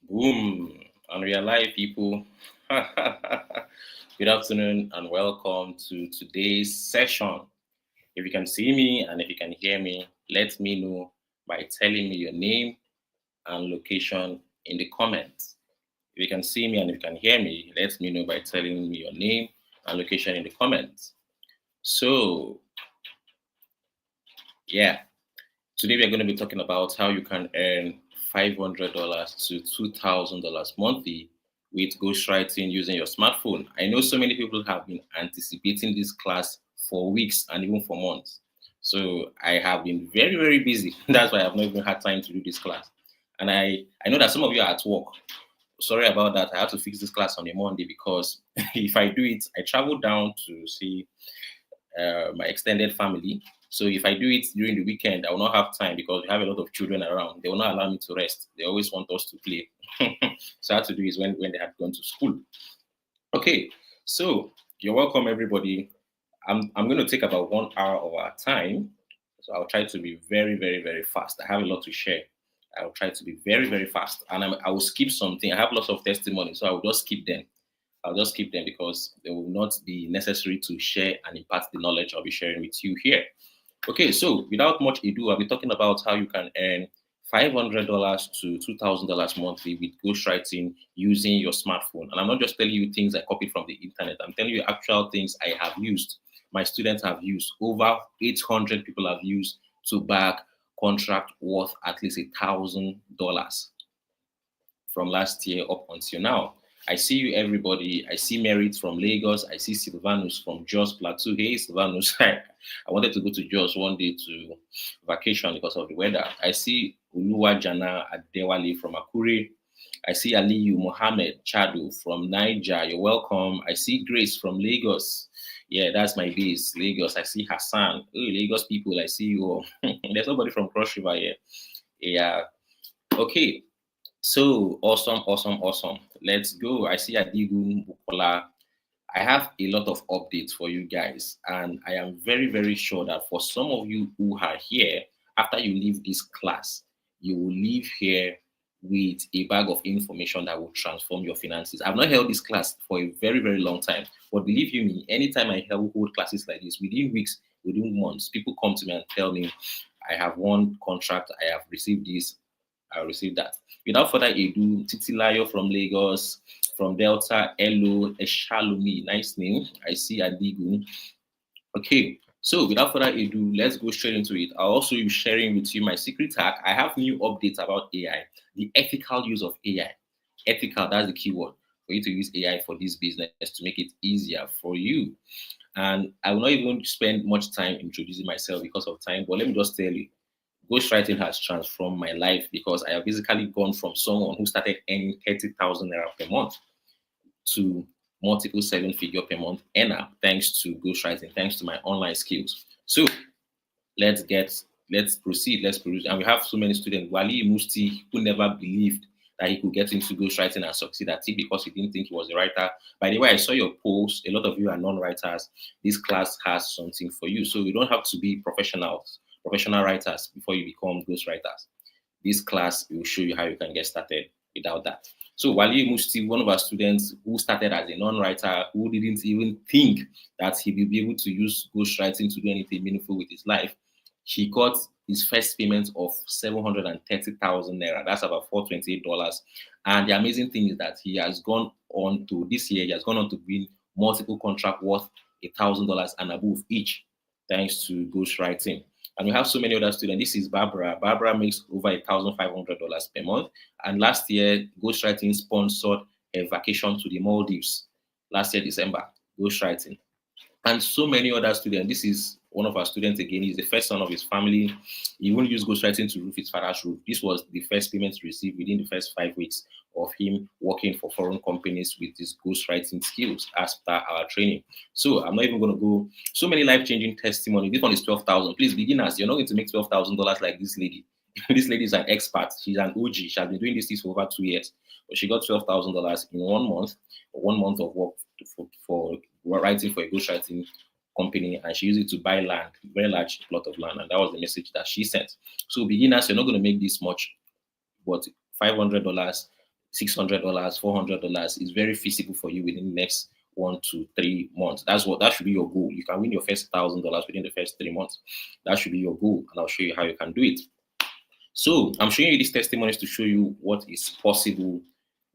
Boom, and we are live, people. Good afternoon and welcome to today's session. If you can see me and if you can hear me, let me know by telling me your name and location in the comments. If you can see me and if you can hear me, let me know by telling me your name and location in the comments. So, yeah, today we are going to be talking about how you can earn $500 to $2,000 monthly with ghostwriting using your smartphone. I know so many people have been anticipating this class for weeks and even for months. So I have been very, very busy. That's why I've not even had time to do this class. And I know that some of you are at work. Sorry about that. I had to fix this class on a Monday because if I do it, I travel down to see my extended family. So if I do it during the weekend, I will not have time because we have a lot of children around. They will not allow me to rest. They always want us to play. So I had to do it when they had gone to school. Okay, so you're welcome, everybody. I'm going to take about 1 hour of our time. So I'll try to be very, very, very fast. I have a lot to share. I'll try to be very, very fast. And I will skip something. I have lots of testimonies, so I will just skip them. I'll just keep them because they will not be necessary to share and impart the knowledge I'll be sharing with you here. Okay, so without much ado, I'll be talking about how you can earn $500 to $2,000 monthly with ghostwriting using your smartphone. And I'm not just telling you things I copied from the internet, I'm telling you actual things I have used, my students have used, over 800 people have used to back contract worth at least $1,000 from last year up until now. I see you, everybody. I see Merit from Lagos. I see Silvanus from Jos Plateau. Hey, Silvanus. I wanted to go to Jos one day to vacation because of the weather. I see Uluwa Jana Adewale from Akure. I see Aliyu Mohammed Chadu from Niger. You're welcome. I see Grace from Lagos. Yeah, that's my base, Lagos. I see Hassan. Oh, Lagos people, I see you all. There's nobody from Cross River here. Yeah. Okay. So awesome, awesome, awesome. Let's go. I see Adigun Bukola. I have a lot of updates for you guys, and I am very, very sure that for some of you who are here, after you leave this class, you will leave here with a bag of information that will transform your finances. I've not held this class for a very, very long time, but believe you me, anytime I hold classes like this, within weeks, within months, people come to me and tell me, I have won contract, I have received this, I received that. Without further ado, Titilayo from Lagos, from Delta, Elo, Eshalumi, nice name. I see Adigun. Okay, so without further ado, let's go straight into it. I'll also be sharing with you my secret hack. I have new updates about AI, the ethical use of AI. Ethical, that's the keyword for you to use AI for this business to make it easier for you. And I will not even spend much time introducing myself because of time, but let me just tell you, ghostwriting has transformed my life because I have basically gone from someone who started earning 30,000 naira per month to multiple seven-figure per month earner thanks to ghostwriting, thanks to my online skills. So let's proceed, let's produce. And we have so many students. Wali Musti, who never believed that he could get into ghostwriting and succeed at it because he didn't think he was a writer. By the way, I saw your post. A lot of you are non-writers. This class has something for you. So you don't have to be professional writers before you become ghostwriters. This class will show you how you can get started without that. So Wali Musti, one of our students who started as a non-writer, who didn't even think that he will be able to use ghostwriting to do anything meaningful with his life, he got his first payment of 730,000 naira. That's about $428. And the amazing thing is that he has gone on to this year, he has gone on to win multiple contract worth $1,000 and above each, thanks to ghostwriting. And we have so many other students. This is Barbara. Barbara makes over $1,500 per month. And last year, ghostwriting sponsored a vacation to the Maldives. Last year, December, ghostwriting. And so many other students. This is one of our students again. He's the first son of his family. He won't use ghostwriting to roof his father's roof. This was the first payment received within the first 5 weeks of him working for foreign companies with his ghostwriting skills as per our training. So I'm not even going to go. So many life-changing testimony. This one is 12,000. Please, beginners, you're not going to make $12,000 like this lady. This lady is an expert. She's an OG. She has been doing this for over 2 years. But she got $12,000 in 1 month, 1 month of work for writing for a ghostwriting company, and she used it to buy land, very large plot of land, and that was the message that she sent. So beginners, you're not going to make this much, but $500 $600, $400 is very feasible for you within the next 1 to 3 months. That should be your goal. You can win your first $1,000 within the first 3 months. That should be your goal, and I'll show you how you can do it. So I'm showing you these testimonies to show you what is possible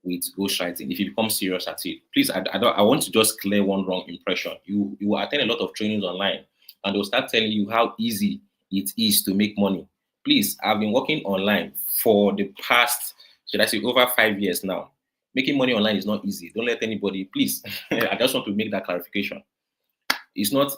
with ghostwriting if you become serious at it. Please, I want to just clear one wrong impression. You will attend a lot of trainings online, and they'll start telling you how easy it is to make money. Please, I've been working online for the past, should I say, over 5 years now. Making money online is not easy. Don't let anybody, please. I just want to make that clarification. It's not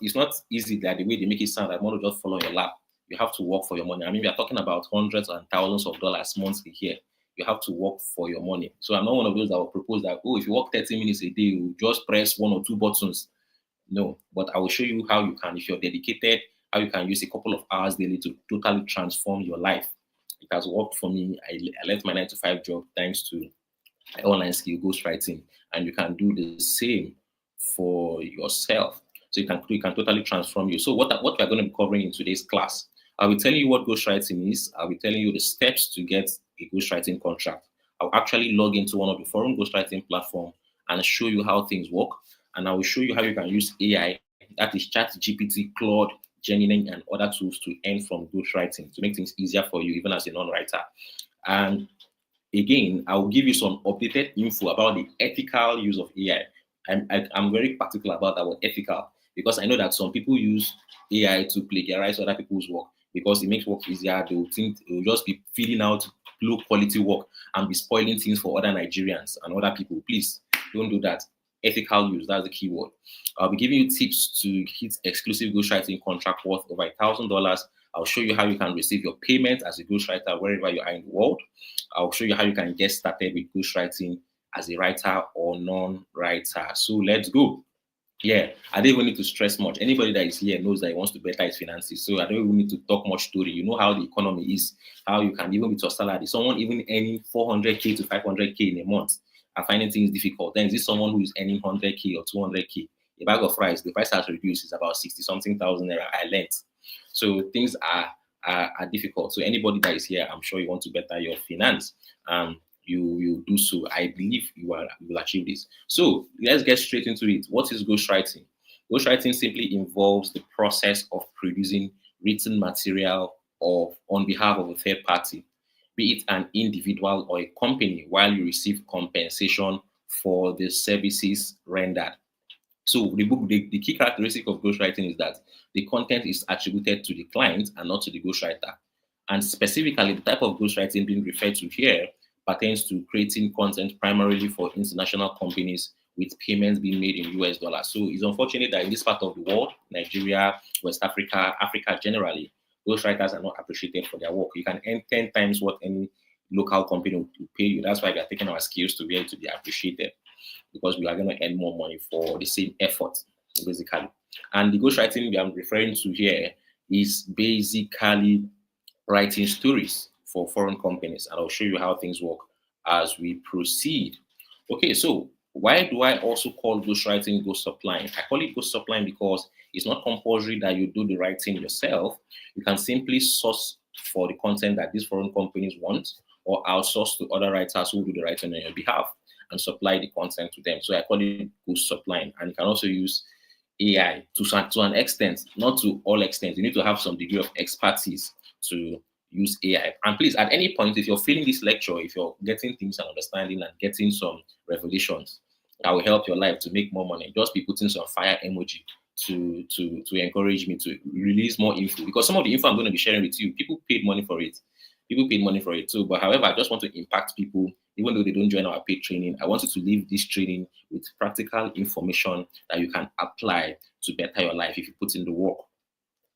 easy that the way they make it sound. I want to just follow your lap. You have to work for your money. I mean, we are talking about hundreds and thousands of dollars monthly here. You have to work for your money. So I'm not one of those that will propose that, oh, if you work 30 minutes a day, you just press 1 or 2 buttons. No, but I will show you how you can, if you're dedicated, how you can use a couple of hours daily to totally transform your life. It has worked for me. I left my 9 to 5 job thanks to my online skill, ghostwriting, and you can do the same for yourself. So you can totally transform you. So what we are going to be covering in today's class, I'll be telling you what ghostwriting is. I'll be telling you the steps to get a ghostwriting contract. I'll actually log into one of the foreign ghostwriting platform and show you how things work. And I will show you how you can use AI, that is ChatGPT, Claude, Gemini, and other tools to earn from ghostwriting to make things easier for you, even as a non-writer. And again, I will give you some updated info about the ethical use of AI. I'm very particular about that word ethical because I know that some people use AI to plagiarize other people's work because it makes work easier. They will think they will just be feeding out low quality work and be spoiling things for other Nigerians and other people. Please don't do that. Ethical use, that's the key word. I'll be giving you tips to hit exclusive ghostwriting contract worth over $1,000. I'll show you how you can receive your payment as a ghostwriter wherever you are in the world. I'll show you how you can get started with ghostwriting as a writer or non-writer. So let's go. Yeah, I don't even need to stress much. Anybody that is here knows that he wants to better his finances. So I don't even need to talk much story. You know how the economy is, how you can even with your salary. Someone even earning 400K to 500K in a month are finding things difficult. Then is this someone who is earning 100K or 200K? A bag of rice, the price has reduced. It's about 60 something thousand naira. I learned. So things are difficult. So anybody that is here, I'm sure you want to better your finance. You do so. I believe you will achieve this. So let's get straight into it. What is ghostwriting? Ghostwriting simply involves the process of producing written material on behalf of a third party, be it an individual or a company, while you receive compensation for the services rendered. So the key characteristic of ghostwriting is that the content is attributed to the client and not to the ghostwriter. And specifically, the type of ghostwriting being referred to here pertains to creating content primarily for international companies with payments being made in US dollars. So it's unfortunate that in this part of the world, Nigeria, West Africa, Africa generally, ghostwriters are not appreciated for their work. You can earn 10 times what any local company will pay you. That's why we are taking our skills to be able to be appreciated, because we are going to earn more money for the same effort, basically. And the ghostwriting I'm referring to here is basically writing stories for foreign companies. And I'll show you how things work as we proceed. Okay, so why do I also call ghostwriting ghost supplying? I call it ghost supplying because it's not compulsory that you do the writing yourself. You can simply source for the content that these foreign companies want, or outsource to other writers who do the writing on your behalf and supply the content to them. So I call it ghost supplying. And you can also use AI to an extent, not to all extent. You need to have some degree of expertise to use AI. And please, at any point, if you're feeling this lecture, if you're getting things and understanding and getting some revelations that will help your life to make more money, just be putting some fire emoji to encourage me to release more info. Because some of the info I'm going to be sharing with you, people paid money for it. People paid money for it too. But however, I just want to impact people, even though they don't join our paid training. I want you to leave this training with practical information that you can apply to better your life if you put in the work.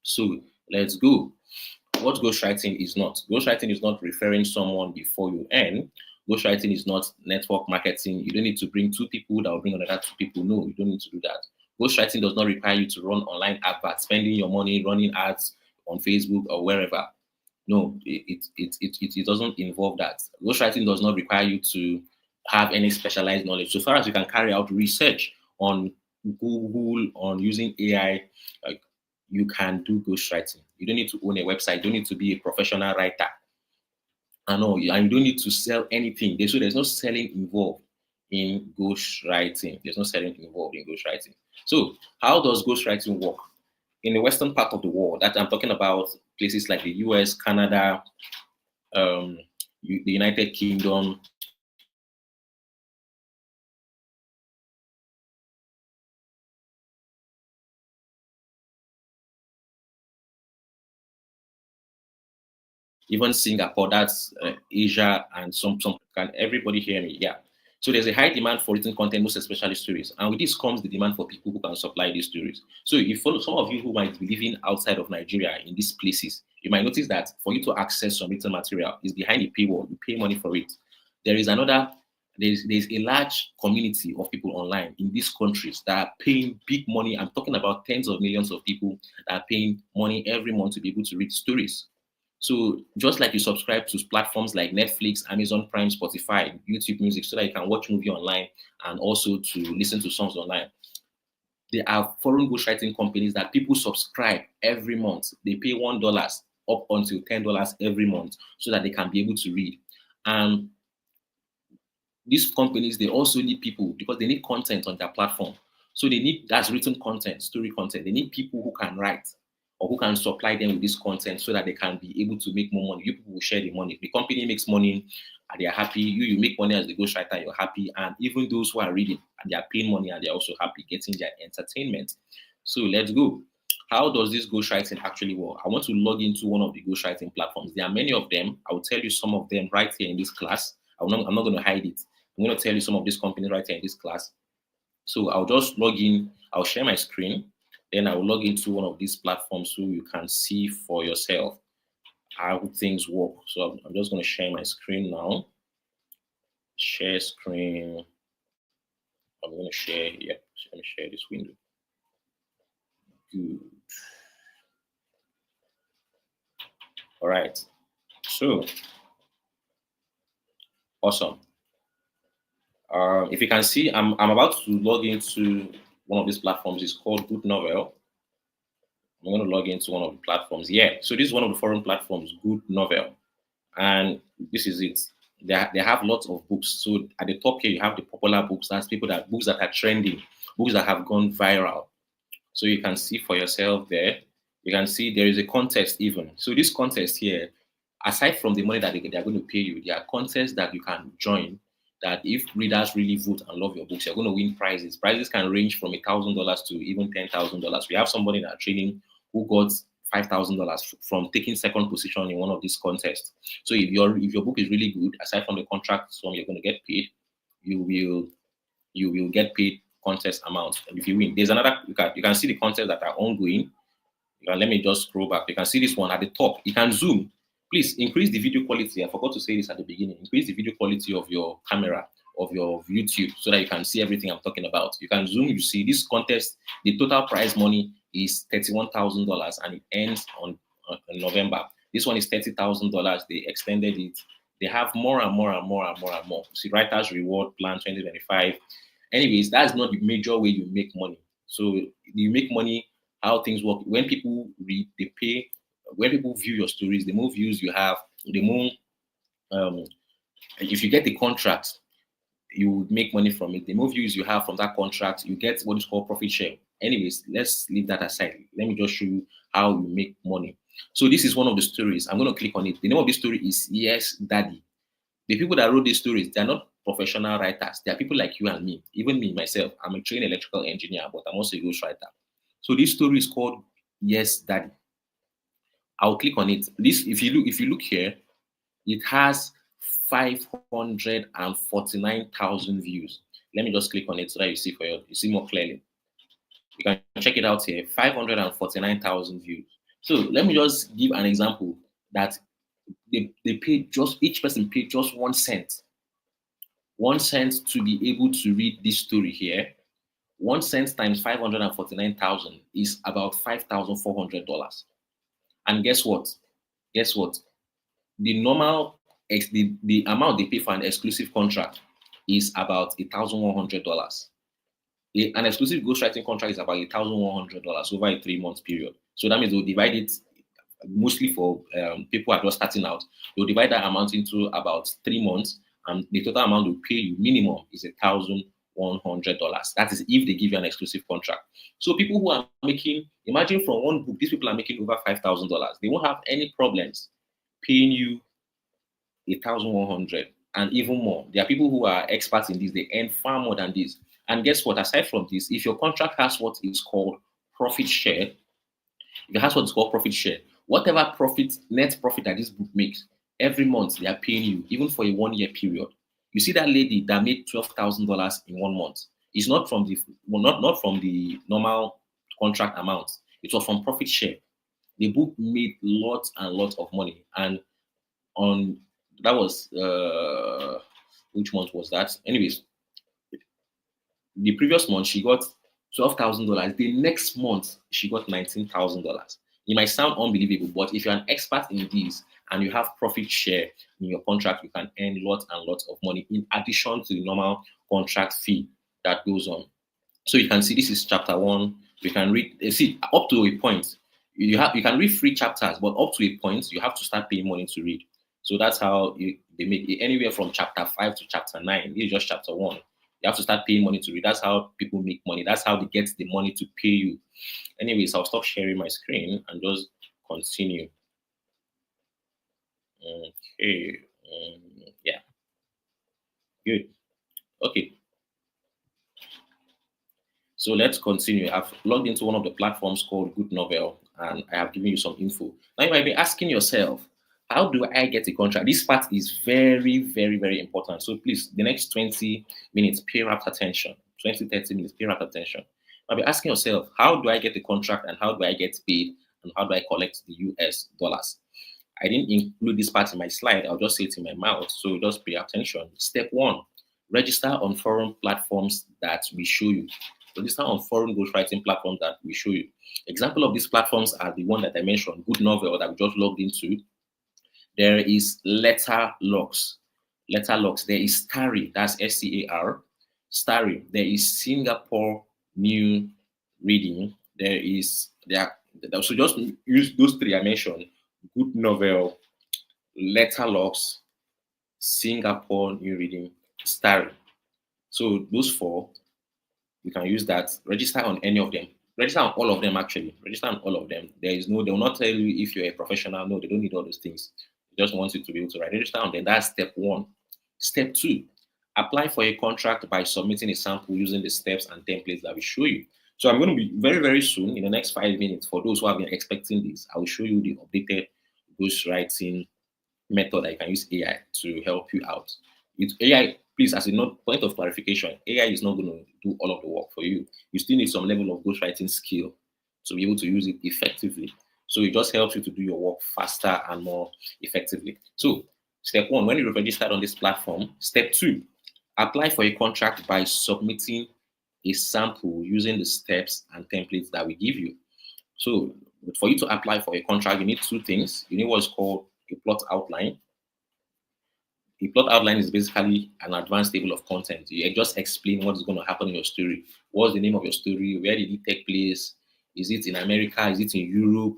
So let's go. What ghostwriting is not. Ghostwriting is not referring someone before you earn. Ghostwriting is not network marketing. You don't need to bring 2 people that will bring another 2 people. No, you don't need to do that. Ghostwriting does not require you to run online adverts, spending your money running ads on Facebook or wherever. No, it doesn't involve that. Ghostwriting does not require you to have any specialized knowledge. So far as you can carry out research on Google, on using AI, you can do ghostwriting. You don't need to own a website. You don't need to be a professional writer. and all, and you don't need to sell anything. So there's no selling involved in ghostwriting. There's no selling involved in ghostwriting. So how does ghostwriting work? In the western part of the world, that I'm talking about, places like the US, Canada, um, the United Kingdom, even Singapore, that's Asia, and some. Can everybody hear me? Yeah. So there's a high demand for written content, most especially stories, and with this comes the demand for people who can supply these stories. So if follow some of you who might be living outside of Nigeria in these places, you might notice that for you to access some written material is behind a paywall. You pay money for it. There is another. There's a large community of people online in these countries that are paying big money. I'm talking about tens of millions of people that are paying money every month to be able to read stories. So just like you subscribe to platforms like Netflix, Amazon Prime, Spotify, YouTube Music, so that you can watch movie online and also to listen to songs online. There are foreign ghostwriting companies that people subscribe every month. They pay $1 up until $10 every month so that they can be able to read. And these companies, they also need people because they need content on their platform. So they need, that's written content, story content. They need people who can write or who can supply them with this content so that they can be able to make more money. You people will share the money. The company makes money and they are happy. You make money as the ghostwriter, you're happy. And even those who are reading, and they are paying money and they're also happy getting their entertainment. So let's go. How does this ghostwriting actually work? I want to log into one of the ghostwriting platforms. There are many of them. I will tell you some of them right here in this class. I'm not going to hide it. I'm going to tell you some of these companies right here in this class. So I'll just log in, I'll share my screen, then I'll log into one of these platforms so you can see for yourself how things work. So I'm just going to share my screen now. Share screen. I'm going to share, yeah, let me share this window. Good. All right. So, awesome. If you can see, I'm about to log into one of these platforms. It's called Good Novel. I'm going to log into one of the platforms. Yeah, so this is one of the foreign platforms, Good Novel. And this is it. They have lots of books. So at the top here, you have the popular books. That's books that are trending, books that have gone viral. So you can see for yourself there. You can see there is a contest even. So this contest here, aside from the money that they're going to pay you, there are contests that you can join that if readers really vote and love your books, you're going to win prizes. Prizes can range from $1,000 to even $10,000. We have somebody in our training who got $5,000 from taking second position in one of these contests. So if your book is really good, aside from the contract sum you're going to get paid, you will get paid contest amount. And if you win, there's another, you can see the contests that are ongoing. Let me just scroll back. You can see this one at the top. You can zoom. Please increase the video quality. I forgot to say this at the beginning. Increase the video quality of your camera, of your YouTube, so that you can see everything I'm talking about. You can zoom. You see this contest. The total prize money is $31,000 and it ends on November. This one is $30,000. They extended it. They have more and more and more and more and more. See, Writers Reward Plan 2025. Anyways, that's not the major way you make money. So you make money how things work. When people read, they pay. When people view your stories, the more views you have, the more. Um, if you get the contract, you would make money from it. The more views you have from that contract, you get what is called profit share. Anyways, let's leave that aside. Let me just show you how you make money. So this is one of the stories. I'm going to click on it. The name of this story is Yes, Daddy. The people that wrote these stories, they're not professional writers. They are people like you and me. Even me, myself, I'm a trained electrical engineer, but I'm also a ghostwriter. So this story is called Yes, Daddy. I'll click on it. This, if you look here, it has 549,000 views. Let me just click on it so that you see more clearly. You can check it out here. 549,000 views. So let me just give an example that they paid just each person paid just 1 cent. 1 cent to be able to read this story here. 1 cent times 549,000 is about $5,400. And guess what? Guess what? The normal the amount they pay for an exclusive contract is about $1,100. An exclusive ghostwriting contract is about $1,100 over a 3 month period. So that means they'll divide it mostly for people who are just starting out. They'll divide that amount into about 3 months, and the total amount they'll pay you minimum is $1,100. That is if they give you an exclusive contract. So people who are making, imagine from one book, these people are making over $5,000. They won't have any problems paying you 1,100 and even more. There are people who are experts in this, they earn far more than this. And guess what? Aside from this, if your contract has what is called profit share, if it has what is called profit share, whatever profit, net profit that this book makes, every month they are paying you, even for a 1 year period. You see that lady that made $12,000 in 1 month. It's not from the not from the normal contract amount. It was from profit share. The book made lots and lots of money, and on that was which month was that? Anyways, the previous month she got $12,000. The next month she got $19,000. It might sound unbelievable, but if you're an expert in this and you have profit share in your contract, you can earn lots and lots of money in addition to the normal contract fee that goes on. So you can see this is chapter 1. You can read, see, up to a point. You can read 3 chapters, but up to a point, you have to start paying money to read. So that's how they make it anywhere from chapter 5 to chapter 9. This is just chapter 1. You have to start paying money to read. That's how people make money. That's how they get the money to pay you. Anyways, I'll stop sharing my screen and just continue. Okay. Yeah. Good. Okay. So let's continue. I've logged into one of the platforms called Good Novel, and I have given you some info. Now you might be asking yourself, how do I get a contract? This part is very, very, very important. So please, the next 20 minutes, pay rapt attention. 20, 30 minutes, pay rapt attention. I'll be asking yourself, how do I get a contract and how do I get paid and how do I collect the US dollars? I didn't include this part in my slide. I'll just say it in my mouth. So just pay attention. Step 1, register on foreign platforms that we show you. Register on foreign ghostwriting platforms that we show you. Example of these platforms are the one that I mentioned, Good Novel that we just logged into. There is Letterlocks. Letterlocks. There is Starry. That's SCAR. Starry. There is Singapore New Reading. So just use those 3 I mentioned: Good Novel, Letterlocks, Singapore New Reading, Starry. So those 4, you can use that. Register on any of them. Register on all of them, actually. Register on all of them. They will not tell you if you're a professional. No, they don't need all those things. They just want you to be able to write. Register on them. That's step 1. Step 2, apply for a contract by submitting a sample using the steps and templates that we show you. So I'm going to be very, very soon, in the next 5 minutes, for those who have been expecting this, I will show you the updated ghostwriting method that you can use AI to help you out. AI, please, as a point of clarification, AI is not going to do all of the work for you. You still need some level of ghostwriting skill to be able to use it effectively. So it just helps you to do your work faster and more effectively. So step 1, when you've registered on this platform. Step 2, apply for a contract by submitting a sample using the steps and templates that we give you. So for you to apply for a contract, you need 2 things. You need what's called a plot outline. A plot outline is basically an advanced table of content. You just explain what is going to happen in your story. What's the name of your story? Where did it take place? Is it in America? Is it in Europe?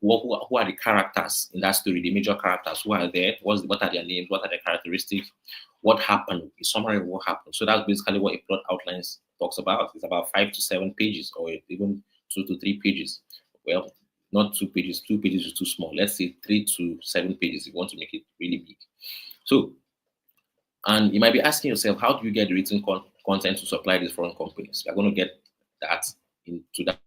Who are the characters in that story? The major characters who are there? What are their names? What are their characteristics? What happened? A summary of what happened. So that's basically what a plot outline talks about. It's about 5 to 7 pages, or even 2 to 3 pages. Well, not 2 pages. 2 pages is too small. Let's say 3 to 7 pages if you want to make it really big. So, and you might be asking yourself, how do you get the written content to supply these foreign companies? We're going to get into that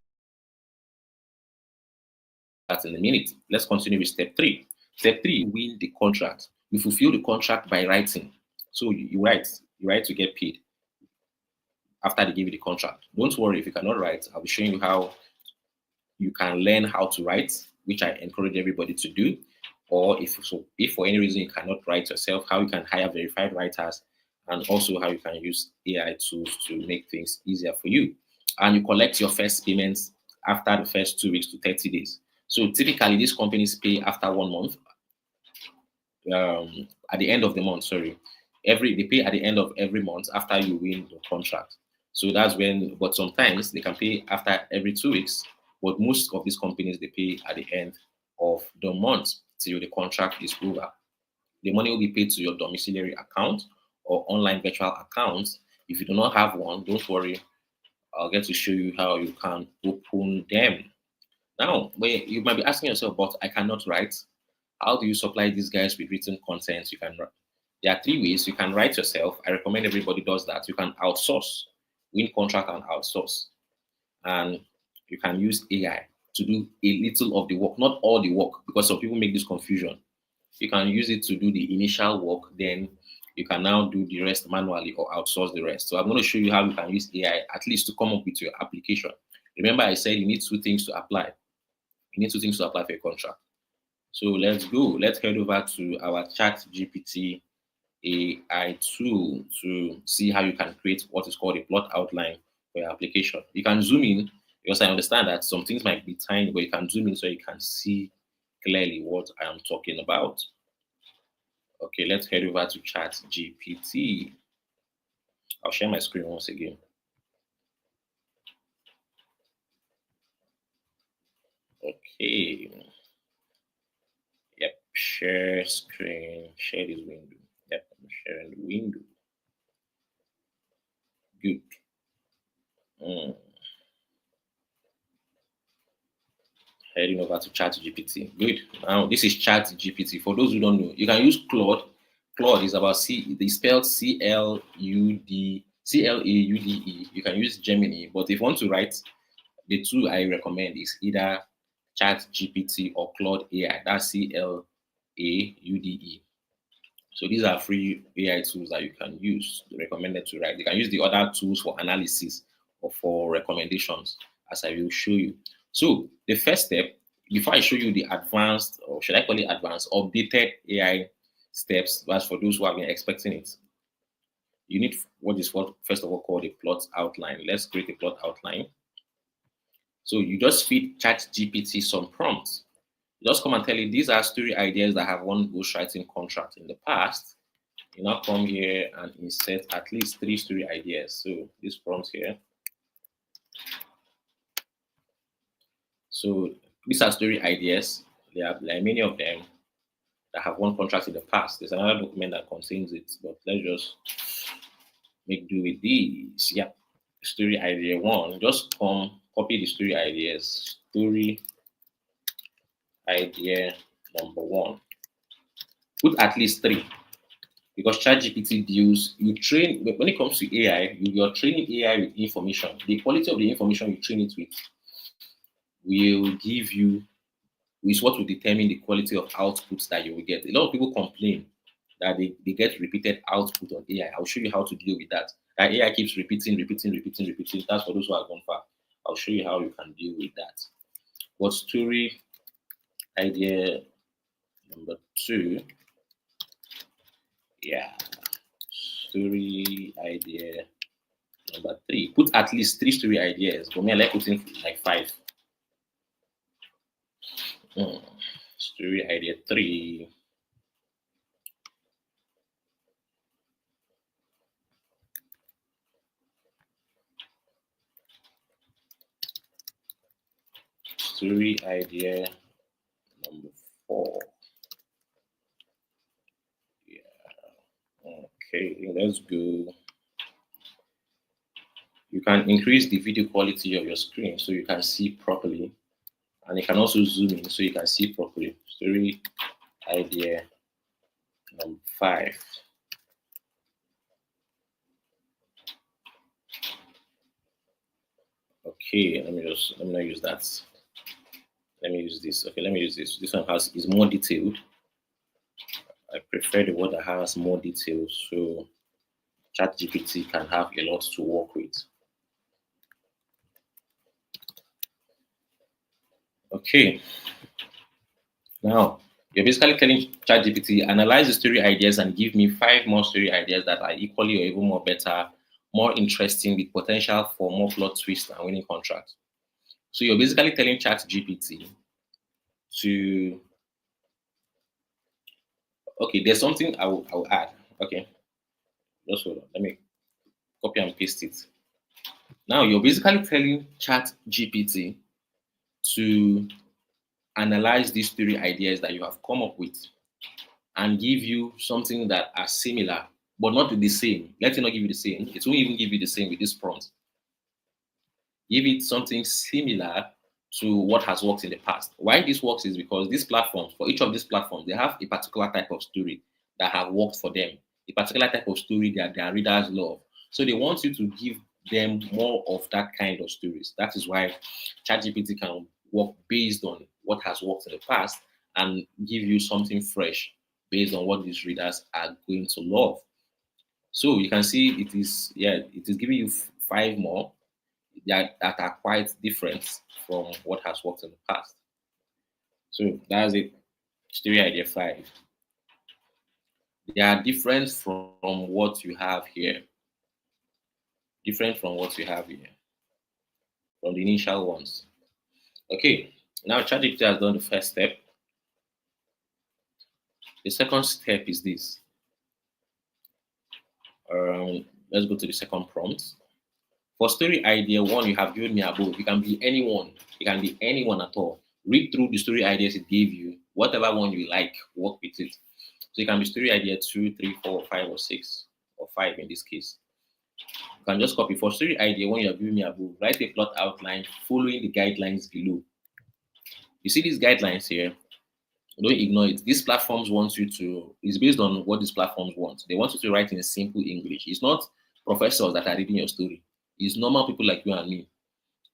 in a minute. Let's continue with step 3. Step 3, win the contract. You fulfill the contract by writing. So you write to get paid after they give you the contract. Don't worry if you cannot write. I'll be showing you how you can learn how to write, which I encourage everybody to do. Or if for any reason you cannot write yourself, how you can hire verified writers, and also how you can use AI tools to make things easier for you. And you collect your first payments after the first 2 weeks to 30 days. So typically, these companies pay after 1 month. At the end of the month, sorry. They pay at the end of every month after you win the contract. So that's when, but sometimes they can pay after every 2 weeks. But most of these companies, they pay at the end of the month till the contract is over. The money will be paid to your domiciliary account or online virtual account. If you do not have one, don't worry. I'll get to show you how you can open them. Now, you might be asking yourself, but I cannot write. How do you supply these guys with written content? You can write. There are three ways. You can write yourself. I recommend everybody does that. You can outsource, win contract and outsource. And you can use AI to do a little of the work, not all the work, because some people make this confusion. You can use it to do the initial work, then you can now do the rest manually or outsource the rest. So I'm going to show you how you can use AI at least to come up with your application. Remember, I said you need two things to apply. You need two things to apply for a contract. So let's go. Let's head over to our Chat GPT AI tool to see how you can create what is called a plot outline for your application. You can zoom in because I understand that some things might be tiny, but you can zoom in so you can see clearly what I am talking about. Okay, let's head over to Chat GPT. I'll share my screen once again. Okay. Yep, share screen, share this window. Yep, I'm sharing the window. Good. Heading over to Chat GPT. Good. Now, this is Chat GPT. For those who don't know, you can use Claude. Claude is about they spelled CLAUDE. You can use Gemini, but if you want to write, the two I recommend is either Chat GPT or Claude AI. That's CLAUDE. So these are free AI tools that you can use, recommended to write. You can use the other tools for analysis or for recommendations, as I will show you. So the first step, before I show you the advanced, or should I call it advanced, updated AI steps, that's for those who have been expecting it. You need what is first of all called a plot outline. Let's create a plot outline. So you just feed ChatGPT some prompts. Just come and tell it these are story ideas that have won ghostwriting contract in the past. You now come here and insert at least 3 story ideas. So this prompt here. So these are story ideas. There are many of them that have won contracts in the past. There's another document that contains it, but let's just make do with these. Yeah. Story idea 1. Just copy the story ideas. Story idea number 1. Put at least 3 because ChatGPT deals. You train when it comes to AI. You're training AI with information. The quality of the information you train it with will give you is what will determine the quality of outputs that you will get. A lot of people complain that they get repeated output on AI. I'll show you how to deal with that. That AI keeps repeating. That's for those who have gone far. I'll show you how you can deal with that. What story idea number 2? Yeah. Story idea number 3. Put at least 3 story ideas. For me, I like putting like 5. Story idea 3. Story idea number 4. Okay, let's go. You can increase the video quality of your screen so you can see properly. And you can also zoom in so you can see properly. Story idea number 5. Okay, let me not use that. Let me use this. Okay, let me use this. This one is more detailed. I prefer the one that has more details so ChatGPT can have a lot to work with. Okay. Now, you're basically telling ChatGPT, analyze the story ideas and give me 5 more story ideas that are equally or even more better, more interesting, with potential for more plot twists and winning contracts. So you're basically telling ChatGPT to, okay, there's something I will add. Okay, just hold on. Let me copy and paste it. Now you're basically telling ChatGPT to analyze these story ideas that you have come up with and give you something that are similar, but not the same. Let it not give you the same. It won't even give you the same with this prompt. Give it something similar to what has worked in the past. Why this works is because these platforms, for each of these platforms, they have a particular type of story that have worked for them, a particular type of story that their readers love. So they want you to give them more of that kind of stories. That is why ChatGPT can work based on what has worked in the past and give you something fresh based on what these readers are going to love. So you can see it is giving you five more that are quite different from what has worked in the past. So that's it. Story idea five. They are different from what you have here. Different from what you have here. From the initial ones. Okay. Now ChatGPT has done the first step. The second step is this. Let's go to the second prompt. For story idea one, you have given me above. It can be anyone. It can be anyone at all. Read through the story ideas it gave you. Whatever one you like, work with it. So it can be story idea 2, 3, 4, 5, or 6, or 5 in this case. You can just copy. For story idea one, you have given me above. Write a plot outline following the guidelines below. You see these guidelines here? Don't ignore it. These platforms want you to, it's based on what these platforms want. They want you to write in simple English. It's not professors that are reading your story. It's normal people like you and me.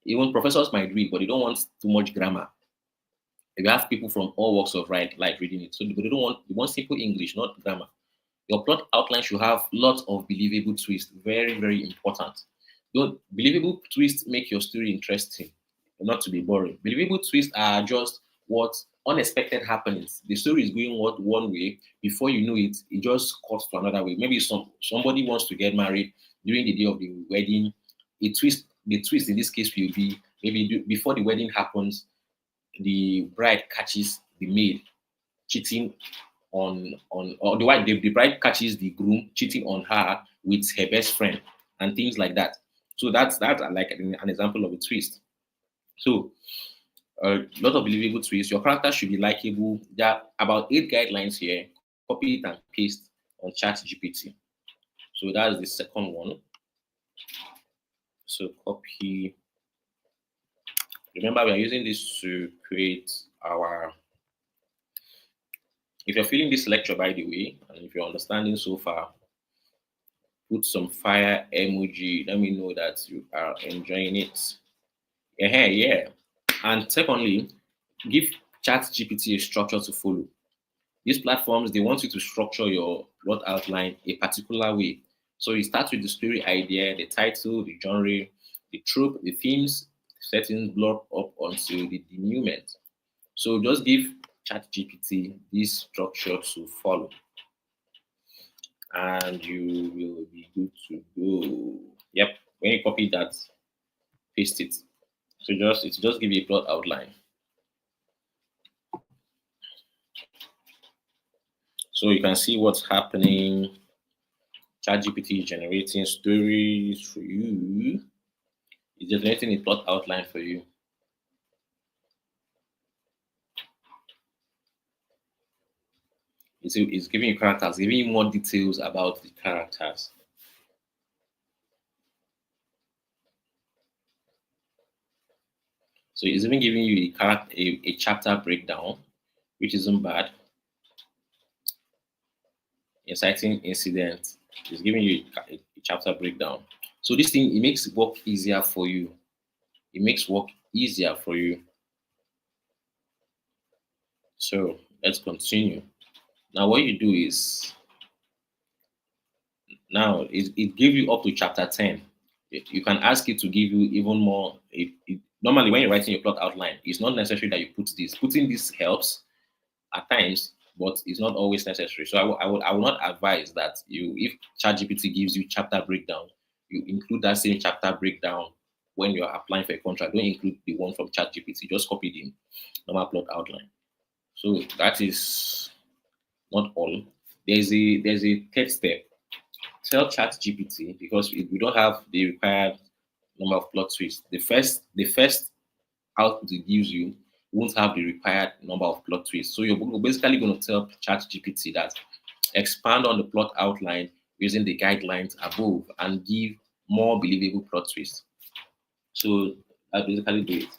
Even professors might read, but they don't want too much grammar. If you have people from all walks of life reading it, so they want simple English, not grammar. Your plot outline should have lots of believable twists. Very, very important. Don't believable twists make your story interesting, not to be boring. Believable twists are just what unexpected happenings. The story is going one way, before you know it, it just cuts to another way. Maybe somebody wants to get married during the day of the wedding. The twist in this case will be maybe before the wedding happens, the bride catches the maid cheating on or the bride catches the groom cheating on her with her best friend and things like that. So that's like an example of a twist. So a lot of believable twists. Your character should be likable. There are about 8 guidelines here. Copy it and paste on ChatGPT. So that's the second one. So copy. Remember, we are using this to create our. If you're feeling this lecture, by the way, and if you're understanding so far, put some fire emoji. Let me know that you are enjoying it. Yeah. And secondly, give ChatGPT a structure to follow. These platforms, they want you to structure your plot outline a particular way. So you start with the story idea, the title, the genre, the trope, the themes, settings, block up until the denouement. So just give ChatGPT this structure to follow, and you will be good to go. Yep. When you copy that, paste it. So just give you a plot outline. So you can see what's happening. ChatGPT is generating stories for you. It's generating a plot outline for you. It's giving you characters, giving you more details about the characters. So it's even giving you a chapter breakdown, which isn't bad. Inciting incident. It's giving you a chapter breakdown. So this thing, it makes work easier for you. It makes work easier for you. So let's continue. Now what you do is, now it gives you up to chapter 10. You can ask it to give you even more. Normally, when you're writing your plot outline, it's not necessary that you put this. Putting this helps at times, but it's not always necessary. So I will not advise that if ChatGPT gives you chapter breakdown, you include that same chapter breakdown when you're applying for a contract. Don't include the one from ChatGPT. Just copy the normal plot outline. So that is not all. There's a third step. Tell ChatGPT, because we don't have the required number of plot twists. The first output it gives you won't have the required number of plot twists. So you're basically going to tell ChatGPT that expand on the plot outline using the guidelines above and give more believable plot twists. So I basically do it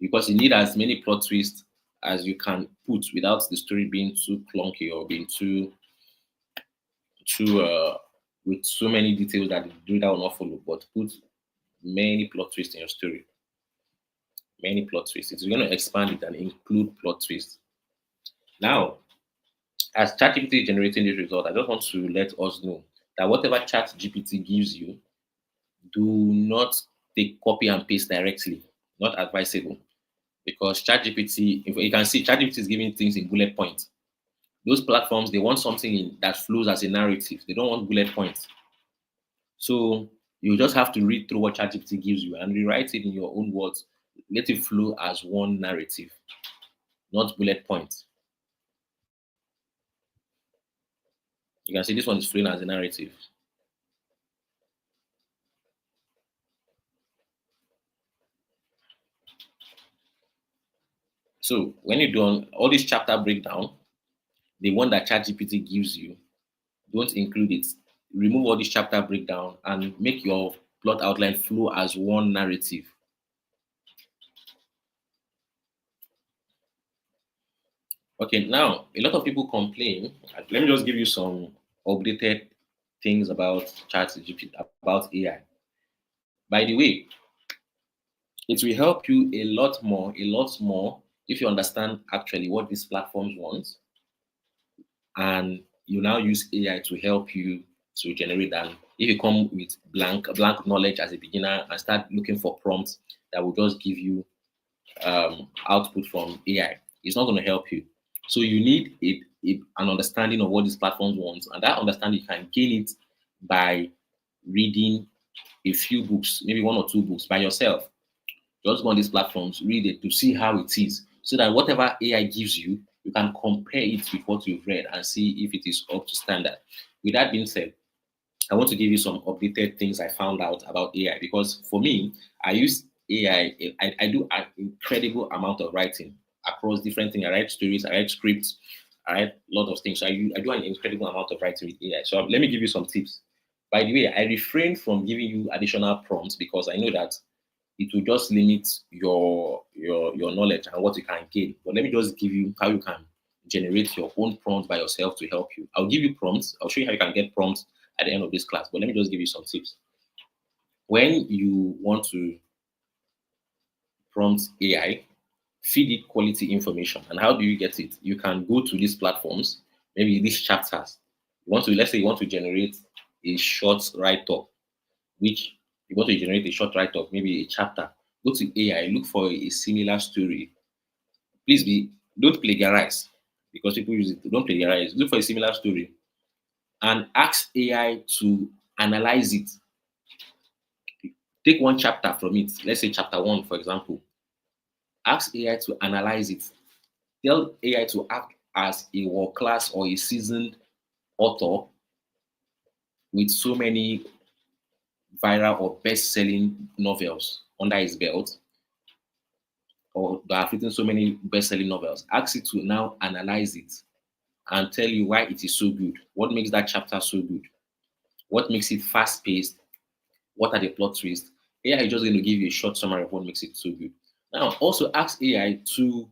because you need as many plot twists as you can put without the story being too clunky or being too with so many details that the reader will not follow. But put many plot twists in your story. Many plot twists. It's going to expand it and include plot twists. Now, as ChatGPT is generating this result, I just want to let us know that whatever ChatGPT gives you, do not take copy and paste directly. Not advisable. Because ChatGPT, if you can see, ChatGPT is giving things in bullet points. Those platforms, they want something that flows as a narrative. They don't want bullet points. So you just have to read through what ChatGPT gives you and rewrite it in your own words. Let it flow as one narrative, not bullet points. You can see this one is flowing as a narrative. So when you do all this chapter breakdown, the one that ChatGPT gives you, don't include it. Remove all this chapter breakdown and make your plot outline flow as one narrative. Okay, now a lot of people complain. Let me just give you some updated things about ChatGPT, about AI. By the way, it will help you a lot more if you understand actually what these platforms want, and you now use AI to help you to generate them. If you come with blank knowledge as a beginner and start looking for prompts that will just give you output from AI, it's not going to help you. So you need an understanding of what these platforms want, and that understanding you can gain it by reading a few books, maybe one or two books by yourself. Just go on these platforms, read it to see how it is, so that whatever AI gives you, you can compare it with what you've read and see if it is up to standard. With that being said, I want to give you some updated things I found out about AI because for me, I use AI. I do an incredible amount of writing across different things. I write stories, I write scripts, I write a lot of things. So I do an incredible amount of writing with AI. So let me give you some tips. By the way, I refrain from giving you additional prompts because I know that it will just limit your knowledge and what you can gain. But let me just give you how you can generate your own prompts by yourself to help you. I'll give you prompts. I'll show you how you can get prompts at the end of this class. But let me just give you some tips. When you want to prompt AI, feed it quality information. And how do you get it? You can go to these platforms, maybe these chapters. You want to, let's say you want to generate a short write-up, which you want to generate a short write-up, maybe a chapter. Go to AI, look for a similar story. Please don't plagiarize because people use it. Don't plagiarize. Look for a similar story and ask AI to analyze it. Take one chapter from it. Let's say chapter 1, for example. Ask AI to analyze it. Tell AI to act as a world class or a seasoned author with so many viral or best-selling novels under his belt, or that have written so many best-selling novels. Ask it to now analyze it and tell you why it is so good. What makes that chapter so good? What makes it fast-paced? What are the plot twists? AI is just going to give you a short summary of what makes it so good. Now, also ask AI to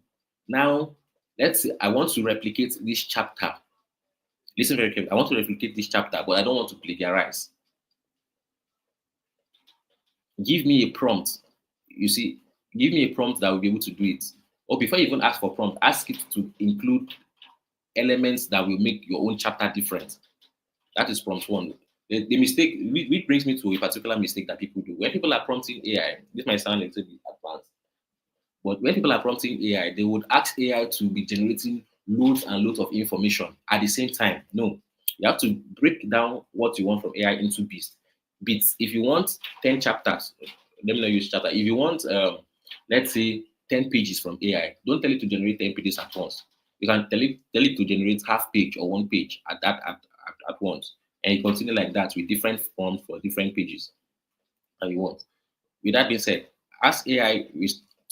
now, let's say I want to replicate this chapter. Listen very carefully. I want to replicate this chapter, but I don't want to plagiarize. Give me a prompt. You see, give me a prompt that will be able to do it. Or before you even ask for prompt, ask it to include elements that will make your own chapter different. That is prompt one. The mistake, which brings me to a particular mistake that people do. When people are prompting AI, this might sound a little bit advanced, but when people are prompting AI, they would ask AI to be generating loads and loads of information at the same time. No, you have to break down what you want from AI into bits. If you want 10 chapters, let me not use chapter. If you want, let's say, 10 pages from AI, don't tell it to generate 10 pages at once. You can tell it to generate half page or one page at once. And you continue like that with different forms for different pages that you want. With that being said, ask AI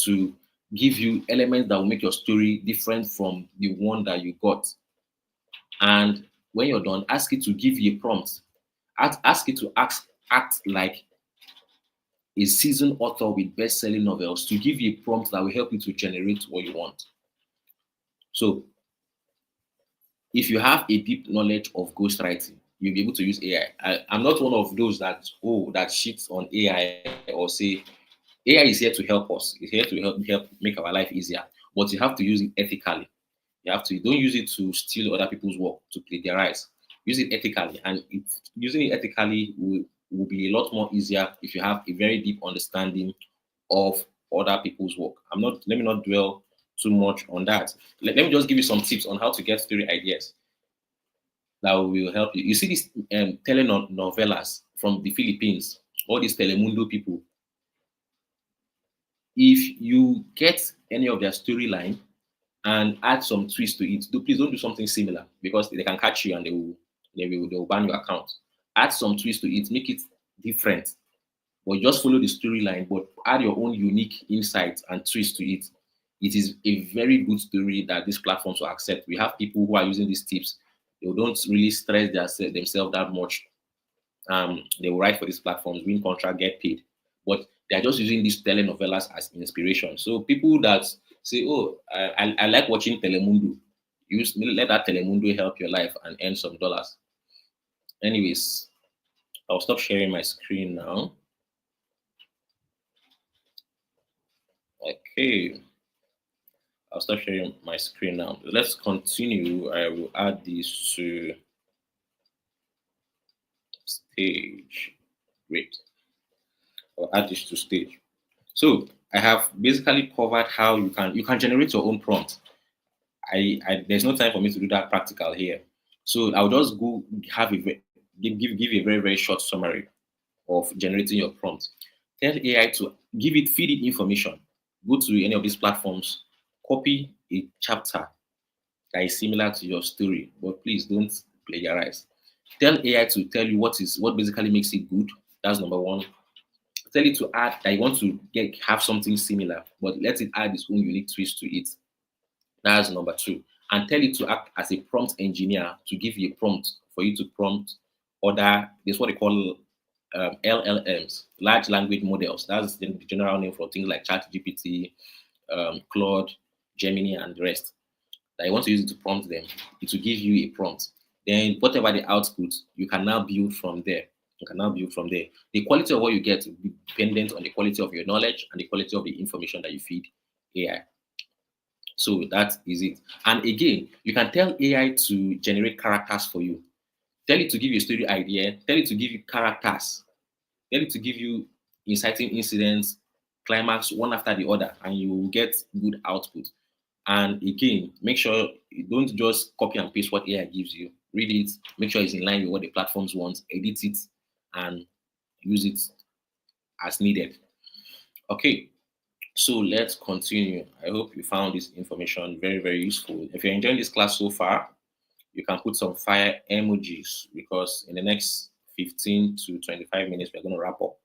to give you elements that will make your story different from the one that you got. And when you're done, ask it to give you a prompt. Ask it to act like a seasoned author with best-selling novels to give you a prompt that will help you to generate what you want. So if you have a deep knowledge of ghostwriting, you'll be able to use AI. I'm not one of those that shits on AI or say AI is here to help us. It's here to help make our life easier. But you have to use it ethically. Don't use it to steal other people's work, to plagiarize. Use it ethically, and using it ethically will be a lot more easier if you have a very deep understanding of other people's work. Let me not dwell too much on that. Let me just give you some tips on how to get story ideas that will help you. You see these telenovelas from the Philippines, all these Telemundo people. If you get any of their storyline and add some twist to it, please don't do something similar because they can catch you and they will ban your account. Add some twist to it, make it different, but just follow the storyline, but add your own unique insights and twist to it. It is a very good story that these platforms will accept. We have people who are using these tips. They don't really stress themselves that much. They will write for these platforms, win contract, get paid. But they are just using these telenovelas as inspiration. So people that say, "Oh, I like watching Telemundo," let that Telemundo help your life and earn some dollars. Anyways, I'll stop sharing my screen now. Okay, I'll stop sharing my screen now. Let's continue. I will add this to stage. Great. I'll add this to stage. So I have basically covered how you can generate your own prompt. There's no time for me to do that practical here. So I'll just go have give a very short summary of generating your prompt. Tell AI to feed it information. Go to any of these platforms, copy a chapter that is similar to your story, but please don't plagiarize. Tell AI to tell you what basically makes it good. That's number one. Tell it to add that you want to have something similar, but let it add its own unique twist to it. That's number two. And tell it to act as a prompt engineer to give you a prompt for you to prompt other, this what they call LLMs, large language models. That's the general name for things like ChatGPT, Claude, Gemini, and the rest. That you want to use it to prompt them, it will give you a prompt. Then whatever the output, you can now build from there. You can now build from there. The quality of what you get will be dependent on the quality of your knowledge and the quality of the information that you feed AI. So that is it. And again, you can tell AI to generate characters for you. Tell it to give you a story idea. Tell it to give you characters. Tell it to give you inciting incidents, climax one after the other, and you will get good output. And again, make sure you don't just copy and paste what AI gives you. Read it, make sure it's in line with what the platforms want, edit it, and use it as needed. Okay, so let's continue. I hope you found this information very useful. If you're enjoying this class so far, you can put some fire emojis because in the next 15 to 25 minutes, we're going to wrap up.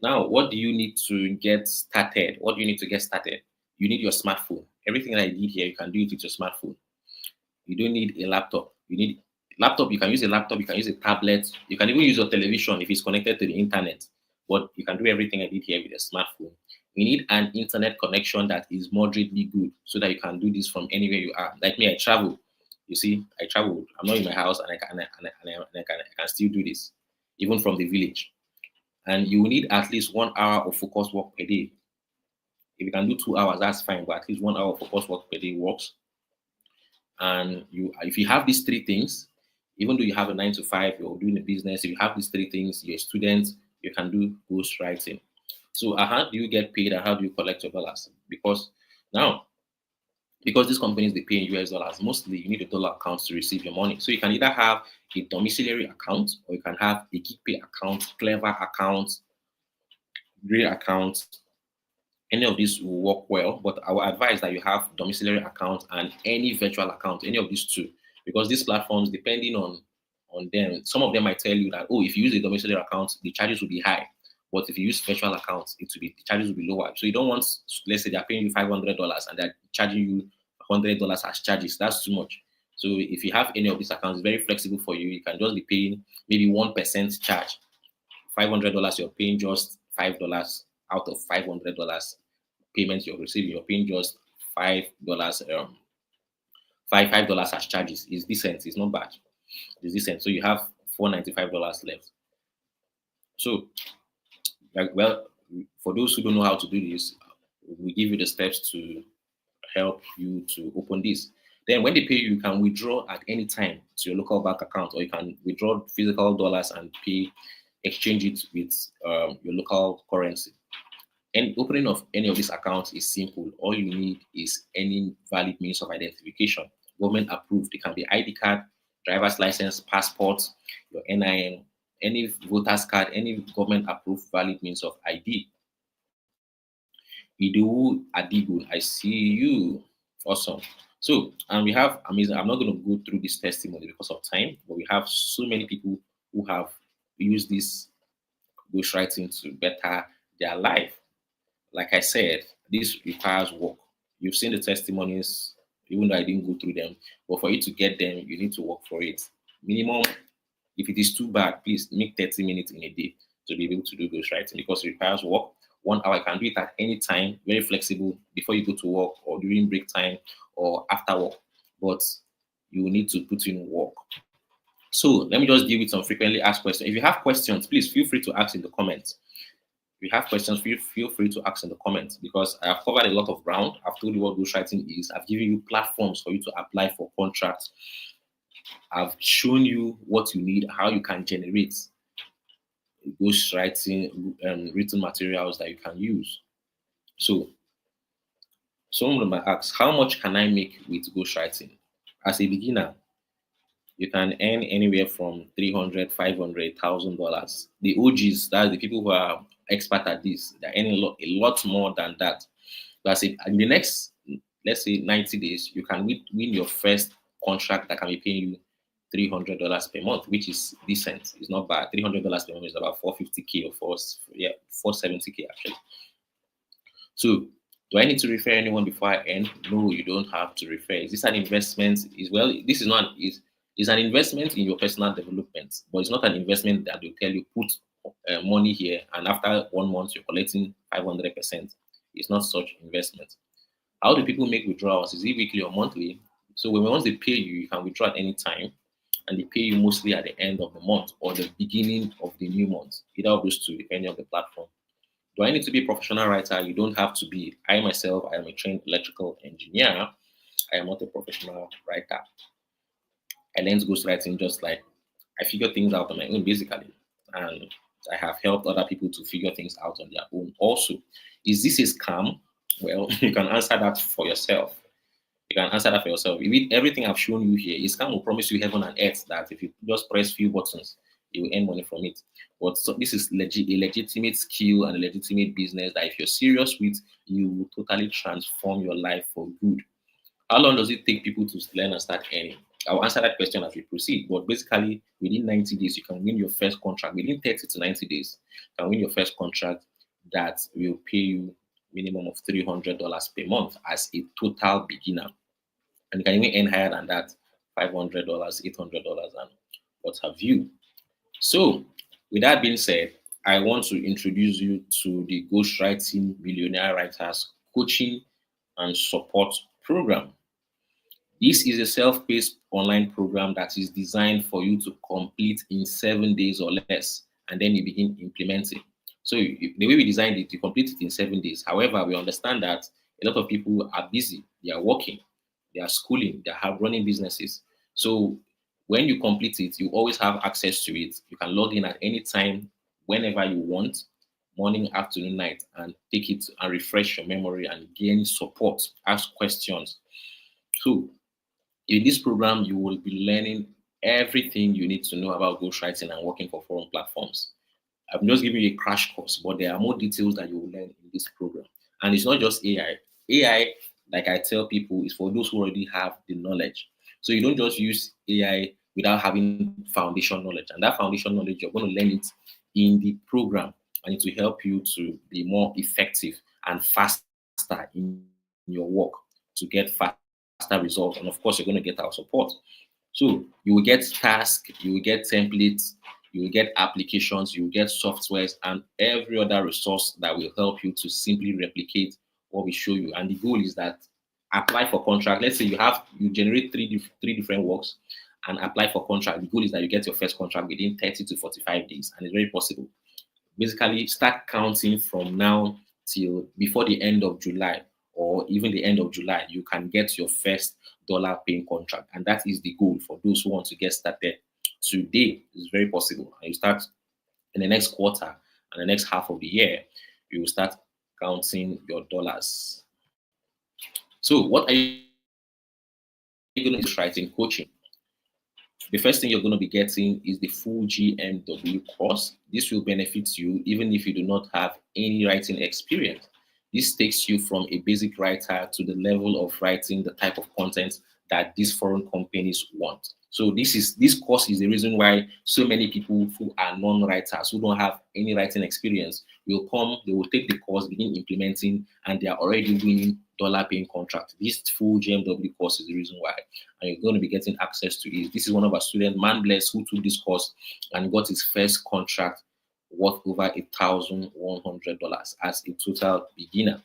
Now, what do you need to get started? What do you need to get started? You need your smartphone. Everything that I did here, you can do it with your smartphone. You don't need a laptop. You need laptop. You can use a laptop. You can use a tablet. You can even use your television if it's connected to the internet. But you can do everything I did here with a smartphone. You need an internet connection that is moderately good so that you can do this from anywhere you are. Like me, I travel. You see, I travel. I'm not in my house, and I can still do this, even from the village. And you will need at least 1 hour of focused work per day. If you can do 2 hours, that's fine, but at least 1 hour of focused work per day works. And if you have these three things, even though you have a 9 to 5, you're doing a business, if you have these three things, you're a student, you can do ghostwriting. So how do you get paid and how do you collect your dollars? Because these companies, they pay in US dollars, mostly you need a dollar account to receive your money. So you can either have a domiciliary account or you can have a GivePay account, Clever account, Gray account. Any of these will work well, but I would advise that you have domiciliary account and any virtual account, any of these two, because these platforms, depending on them, some of them might tell you that, oh, if you use a domiciliary account, the charges will be high. But if you use virtual accounts, the charges will be lower. So you don't want, let's say they're paying you $500 and they're charging you $100 as charges. That's too much. So if you have any of these accounts, it's very flexible for you. You can just be paying maybe 1% charge. $500, you're paying just $5 out of $500 payment you're receiving. You're paying just $5, $5 as charges. It's decent. It's not bad. It's decent. So you have $495 left. So, well, for those who don't know how to do this, we give you the steps to help you to open this. Then when they pay you, you can withdraw at any time to your local bank account, or you can withdraw physical dollars and exchange it with your local currency. And opening of any of these accounts is simple. All you need is any valid means of identification, government approved. It can be ID card, driver's license, passport, your NIN, any voter's card, any government approved valid means of ID. Idu Adigun, I see you. Awesome. So, and we have amazing. I'm not going to go through this testimony because of time, but we have so many people who have used this ghostwriting to better their life. Like I said, this requires work. You've seen the testimonies, even though I didn't go through them, but for you to get them, you need to work for it. Minimum, if it is too bad, please make 30 minutes in a day to be able to do ghostwriting, because it requires work. 1 hour, you can do it at any time, very flexible, before you go to work or during break time or after work. But you need to put in work. So let me just deal with some frequently asked questions. If you have questions, please feel free to ask in the comments. If you have questions, feel free to ask in the comments, because I have covered a lot of ground. I've told you what ghostwriting is. I've given you platforms for you to apply for contracts. I've shown you what you need, how you can generate ghostwriting written materials that you can use. So someone might ask, how much can I make with ghostwriting? As a beginner, you can earn anywhere from $300, $500, $1,000. The OGs, that's the people who are expert at this, they're earning a lot more than that. But in the next, let's say 90 days, you can win your first contract that can be paying you $300 per month, which is decent. It's not bad. $300 per month is about $450K or $470K actually. So, do I need to refer anyone before I end? No, you don't have to refer. Is this an investment? This is not. It's an investment in your personal development, but it's not an investment that will tell you put money here and after 1 month you're collecting 500%. It's not such investment. How do people make withdrawals? Is it weekly or monthly? So once they pay you, you can withdraw at any time, and they pay you mostly at the end of the month or the beginning of the new month, either of those two, depending on the platform. Do I need to be a professional writer? You don't have to be. I myself, I am a trained electrical engineer. I am not a professional writer. I learned ghostwriting just like I figure things out on my own, basically. And I have helped other people to figure things out on their own also. Is this a scam? Well, you can answer that for yourself. You can answer that for yourself. Everything I've shown you here, is scam will promise you heaven and earth that if you just press few buttons, you will earn money from it. But so this is a legitimate skill and a legitimate business that if you're serious with, you will totally transform your life for good. How long does it take people to learn and start earning? I'll answer that question as we proceed. But basically, within 90 days, you can win your first contract. Within 30 to 90 days, you can win your first contract that will pay you minimum of $300 per month as a total beginner. And you can even earn higher than that, $500, $800, and what have you. So, with that being said, I want to introduce you to the Ghostwriting Millionaire Writers Coaching and Support Program. This is a self-paced online program that is designed for you to complete in 7 days or less, and then you begin implementing. So the way we designed it, you complete it in 7 days. However, we understand that a lot of people are busy, they are working, they are schooling, they are running businesses. So when you complete it, you always have access to it. You can log in at any time, whenever you want, morning, afternoon, night, and take it and refresh your memory and gain support, ask questions. So in this program, you will be learning everything you need to know about ghostwriting and working for foreign platforms. I'm just giving you a crash course, but there are more details that you will learn in this program. And it's not just AI. AI, like I tell people, is for those who already have the knowledge. So you don't just use AI without having foundation knowledge. And that foundation knowledge, you're going to learn it in the program. and it will help you to be more effective and faster in your work to get faster results. And of course, you're going to get our support. So you will get tasks, you will get templates, you will get applications, you will get softwares, and every other resource that will help you to simply replicate what we show you. And the goal is that apply for contract. Let's say you generate three different works and apply for contract. The goal is that you get your first contract within 30 to 45 days, and it's very possible. Basically, start counting from now till before the end of July or even the end of July, you can get your first dollar paying contract. And that is the goal for those who want to get started today. It's very possible. And you start in the next quarter and the next half of the year, you will start counting your dollars. So, what are you going to do? Writing coaching. The first thing you're going to be getting is the full GMW course. This will benefit you even if you do not have any writing experience. This takes you from a basic writer to the level of writing the type of content that these foreign companies want. So this course is the reason why so many people who are non-writers, who don't have any writing experience, will come, they will take the course, begin implementing, and they are already winning dollar paying contract. This full GMW course is the reason why, and you're going to be getting access to it. This is one of our students, Man Bless, who took this course and got his first contract worth over $1,100 as a total beginner.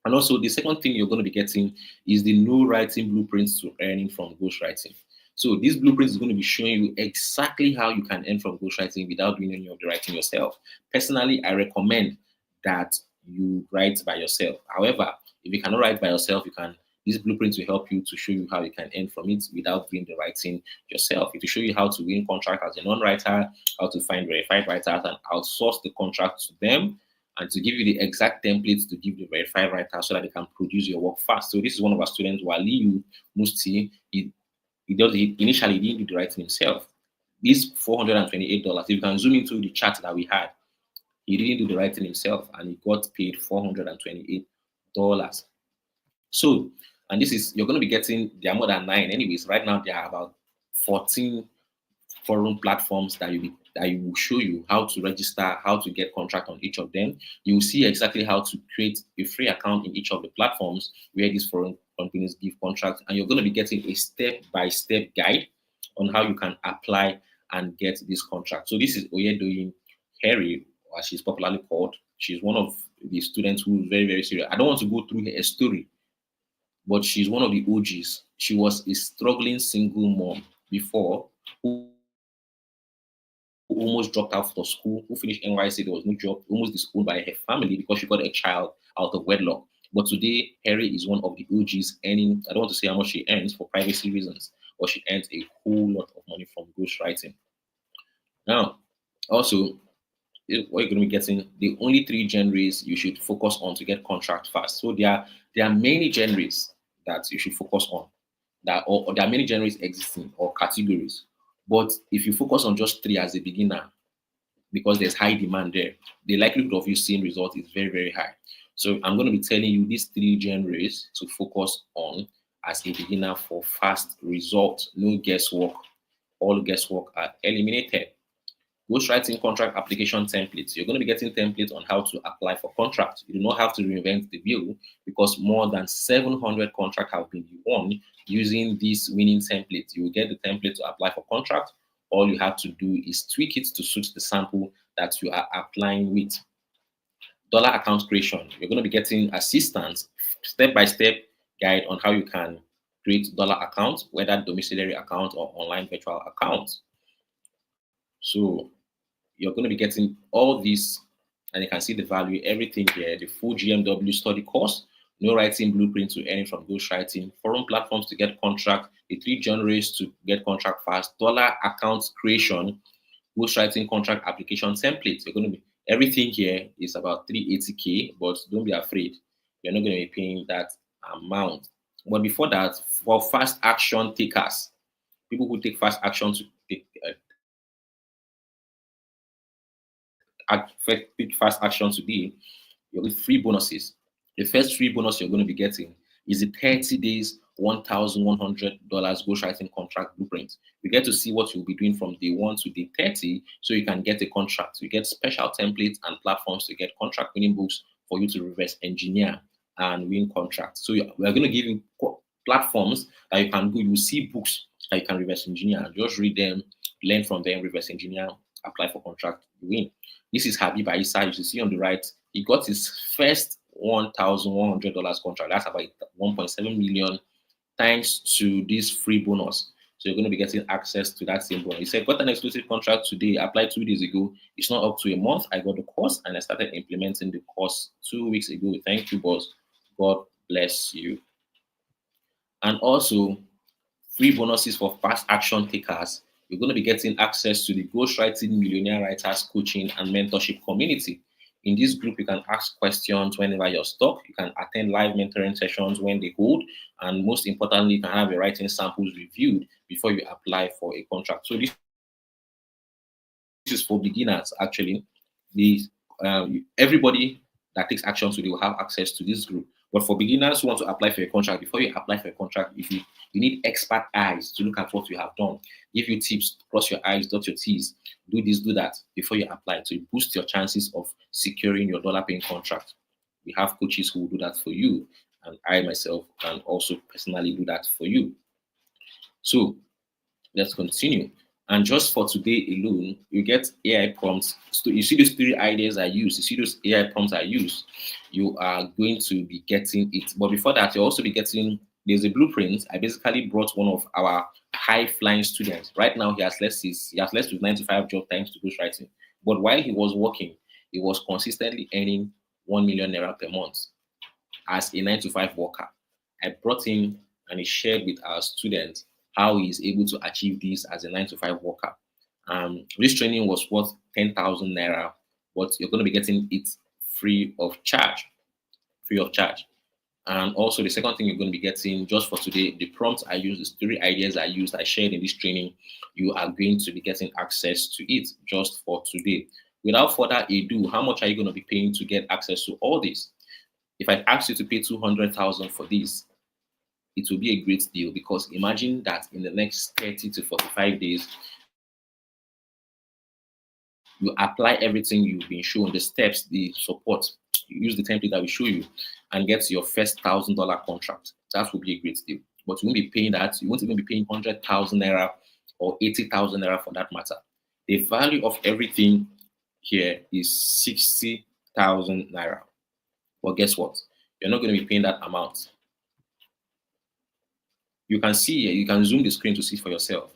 And also, the second thing you're going to be getting is the no writing blueprints to earning from ghostwriting. So this blueprint is going to be showing you exactly how you can earn from ghostwriting without doing any of the writing yourself. Personally, I recommend that you write by yourself. However, if you cannot write by yourself, you can. These blueprints will help you to show you how you can earn from it without doing the writing yourself. It will show you how to win contract as a non-writer, how to find verified writers and outsource the contract to them, and to give you the exact templates to give the verified writer so that they can produce your work fast. So this is one of our students, Waliu Musti. Initially he didn't do the writing himself. This $428, if you can zoom into the chart that we had, he didn't do the writing himself and he got paid $428. So, and this is, you're going to be getting, there are more than 9 anyways. Right now, there are about 14 forum platforms that you will show you how to register, how to get contract on each of them. You will see exactly how to create a free account in each of the platforms where these foreign companies give contracts, and you're going to be getting a step-by-step guide on how you can apply and get this contract. So this is Oyedoyin Harry, as she's popularly called. She's one of the students who is very, very serious. I don't want to go through her story, but she's one of the OGs. She was a struggling single mom before who almost dropped out of school, who finished NYC, there was no job, almost disowned by her family because she got a child out of wedlock. But today, Harry is one of the OGs earning, I don't want to say how much she earns for privacy reasons, but she earns a whole lot of money from ghostwriting. Now, also, what you're going to be getting, the only 3 genres you should focus on to get contract fast. So there are many genres that you should focus on, or there are many genres existing or categories. But if you focus on just 3 as a beginner, because there's high demand there, the likelihood of you seeing results is very, very high. So I'm going to be telling you these 3 genres to focus on as a beginner for fast results. No guesswork. All guesswork are eliminated. Ghostwriting contract application templates. You're going to be getting templates on how to apply for contracts. You do not have to reinvent the wheel because more than 700 contracts have been won using these winning templates. You will get the template to apply for contract. All you have to do is tweak it to suit the sample that you are applying with. Dollar account creation. You're going to be getting assistance, step-by-step guide on how you can create dollar accounts, whether domiciliary account or online virtual accounts. So you're going to be getting all this, and you can see the value, everything here, the full GMW study course, no writing blueprint to earning from ghostwriting, forum platforms to get contract, the 3 genres to get contract fast, dollar accounts creation, ghostwriting contract application templates. You're going to be, everything here is about 380K, but don't be afraid. You're not going to be paying that amount. But before that, for fast action takers, people who take fast action to take fast action today, you'll get 3 bonuses. The first 3 bonus you're going to be getting is the 30 days $1,100 ghostwriting contract blueprint. You get to see what you'll be doing from day 1 to day 30 so you can get a contract. You get special templates and platforms to get contract winning books for you to reverse engineer and win contracts. So we're going to give you platforms that you can go. You see books that you can reverse engineer. Just read them, learn from them, reverse engineer, apply for contract, you win. This is Habib Aissa. You see on the right, he got his first $1,100 contract. That's about 1.7 million thanks to this free bonus. So you're going to be getting access to that same bonus. He said, got an exclusive contract today, applied 2 days ago. It's not up to a month. I got the course and I started implementing the course 2 weeks ago. Thank you, boss. God bless you. And also, free bonuses for fast action takers. You're going to be getting access to the Ghostwriting Millionaire Writers Coaching and Mentorship Community. In this group, you can ask questions whenever you're stuck. You can attend live mentoring sessions when they hold. And most importantly, you can have your writing samples reviewed before you apply for a contract. So this is for beginners, actually. Everybody that takes action today will have access to this group. But for beginners who want to apply for a contract, before you apply for a contract, if you need expert eyes to look at what you have done, give you tips, cross your I's, dot your T's, do this, do that before you apply to boost your chances of securing your dollar-paying contract. We have coaches who will do that for you, and I myself can also personally do that for you. So let's continue. And just for today alone, you get AI prompts. So you see those 3 ideas I use, you see those AI prompts I use, you are going to be getting it. But before that, you'll also be getting, there's a blueprint. I basically brought one of our high-flying students. Right now, he has less with 95 job times to ghostwriting. But while he was working, he was consistently earning 1 million naira per month as a 9-to-5 worker. I brought him and he shared with our students how he is able to achieve this as a 9-to-5 worker. This training was worth 10,000 naira, but you're going to be getting it free of charge. Free of charge. And also the second thing you're going to be getting just for today, the prompts I used, the 3 ideas I used, I shared in this training, you are going to be getting access to it just for today. Without further ado, how much are you going to be paying to get access to all this? If I ask you to pay 200,000 for this, it will be a great deal, because imagine that in the next 30 to 45 days, you apply everything you've been shown, the steps, the support, you use the template that we show you, and get your first $1,000 contract. That will be a great deal. But you won't be paying that. You won't even be paying 100,000 naira or 80,000 naira for that matter. The value of everything here is 60,000 naira. But guess what? You're not going to be paying that amount. You can see here, you can zoom the screen to see for yourself.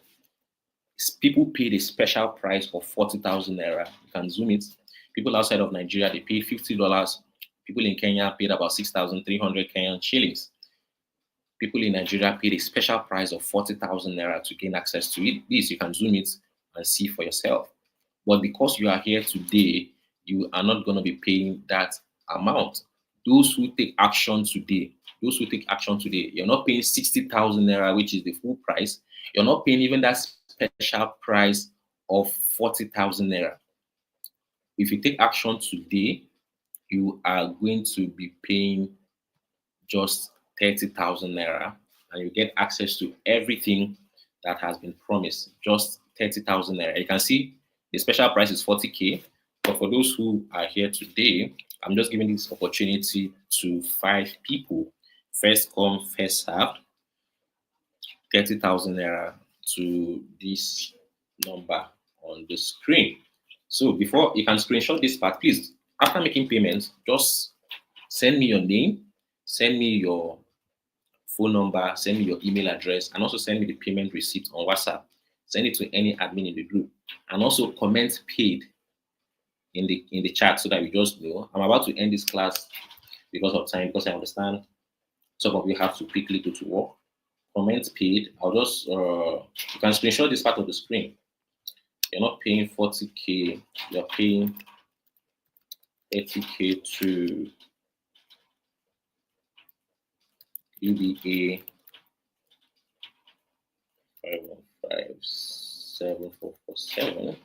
People paid a special price of 40,000 naira. You can zoom it. People outside of Nigeria, they paid $50. People in Kenya paid about 6,300 Kenyan shillings. People in Nigeria paid a special price of 40,000 naira to gain access to it. This, you can zoom it and see for yourself. But because you are here today, you are not going to be paying that amount. Those who take action today, you're not paying 60,000 naira, which is the full price. You're not paying even that special price of 40,000 naira. If you take action today, you are going to be paying just 30,000 naira, and you get access to everything that has been promised. Just 30,000 naira. You can see the special price is 40K. But for those who are here today, I'm just giving this opportunity to 5 people. First come, first served. 30,000 naira to this number on the screen. So before you can screenshot this part, please, after making payments, just send me your name, send me your phone number, send me your email address, and also send me the payment receipt on WhatsApp. Send it to any admin in the group, and also comment paid in the chat so that we just know. I'm about to end this class because of time, because I understand some of you have to quickly go to work. Comment paid. I'll just you can screenshot this part of the screen. You're not paying 40K, you're paying 80K to UBA 5157447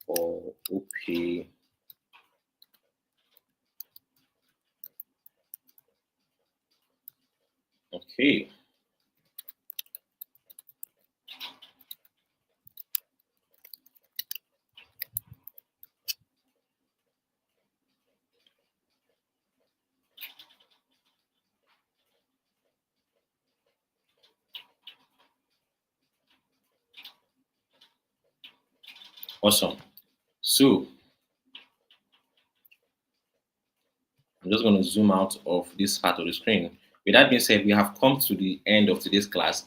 or OP Okay, awesome. So I'm just going to zoom out of this part of the screen. With that being said, we have come to the end of today's class.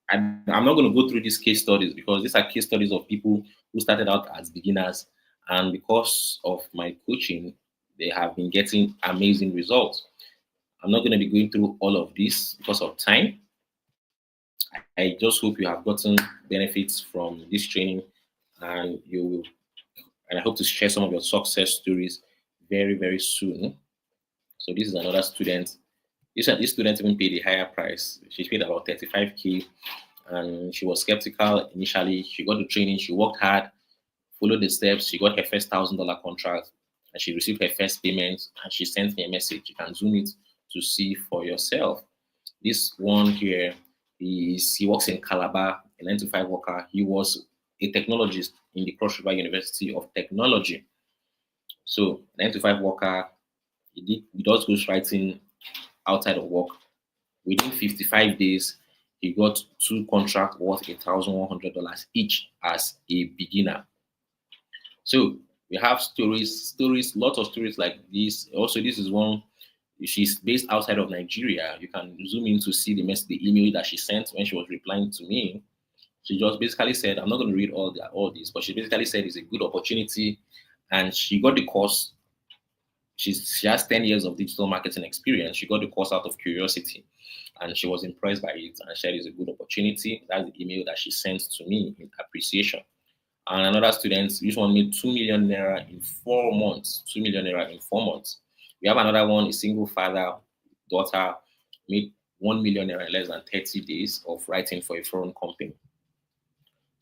I'm not going to go through these case studies because these are case studies of people who started out as beginners, and because of my coaching, they have been getting amazing results. I'm not going to be going through all of this because of time. I just hope you have gotten benefits from this training, and you will, and I hope to share some of your success stories very, very soon. So this is another student. This student even paid a higher price. She paid about 35K, and she was skeptical initially. She got the training, she worked hard, followed the steps, she got her first $1,000 contract, and she received her first payment, and she sent me a message. You can zoom it to see for yourself. This one here, he works in Calabar, a 9 to 5 worker. He was a technologist in the Cross River University of Technology. So 9 to 5 worker, he does ghostwriting outside of work. Within 55 days, he got two contracts worth $1,100 each as a beginner. So we have lots of stories like this. Also, this is one. She's based outside of Nigeria. You can zoom in to see the email that she sent when she was replying to me. She just basically said, "I'm not going to read all this," but she basically said it's a good opportunity, and she got the course. She has 10 years of digital marketing experience. She got the course out of curiosity, and she was impressed by it and said it's a good opportunity. That's the email that she sent to me in appreciation. And another student, this one made 2 million naira in 4 months. 2 million naira in 4 months. We have another one, a single father, daughter, made 1 million naira in less than 30 days of writing for a foreign company.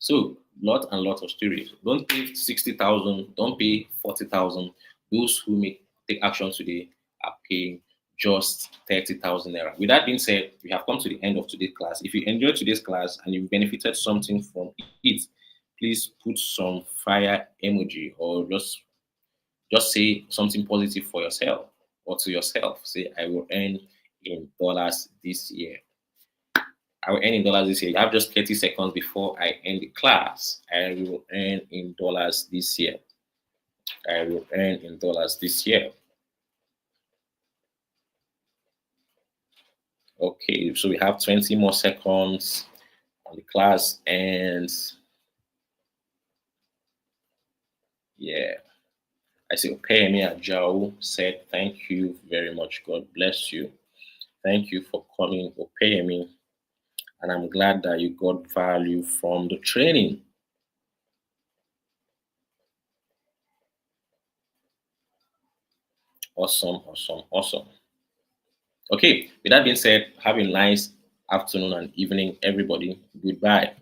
So, lot and lot of stories. Don't pay 60,000, don't pay 40,000. Those who take action today are paying just 30,000 naira. With that being said, we have come to the end of today's class. If you enjoyed today's class and you benefited something from it, please put some fire emoji or just say something positive for yourself or to yourself. Say, I will earn in dollars this year. I will earn in dollars this year. You have just 30 seconds before I end the class. I will earn in dollars this year. I will earn in dollars this year. Okay, so we have 20 more seconds on the class ends. Yeah. I see Opeyemi Ajao said, thank you very much. God bless you. Thank you for coming, Opeyemi. And I'm glad that you got value from the training. Awesome, awesome, awesome. Okay, with that being said, have a nice afternoon and evening, everybody. Goodbye.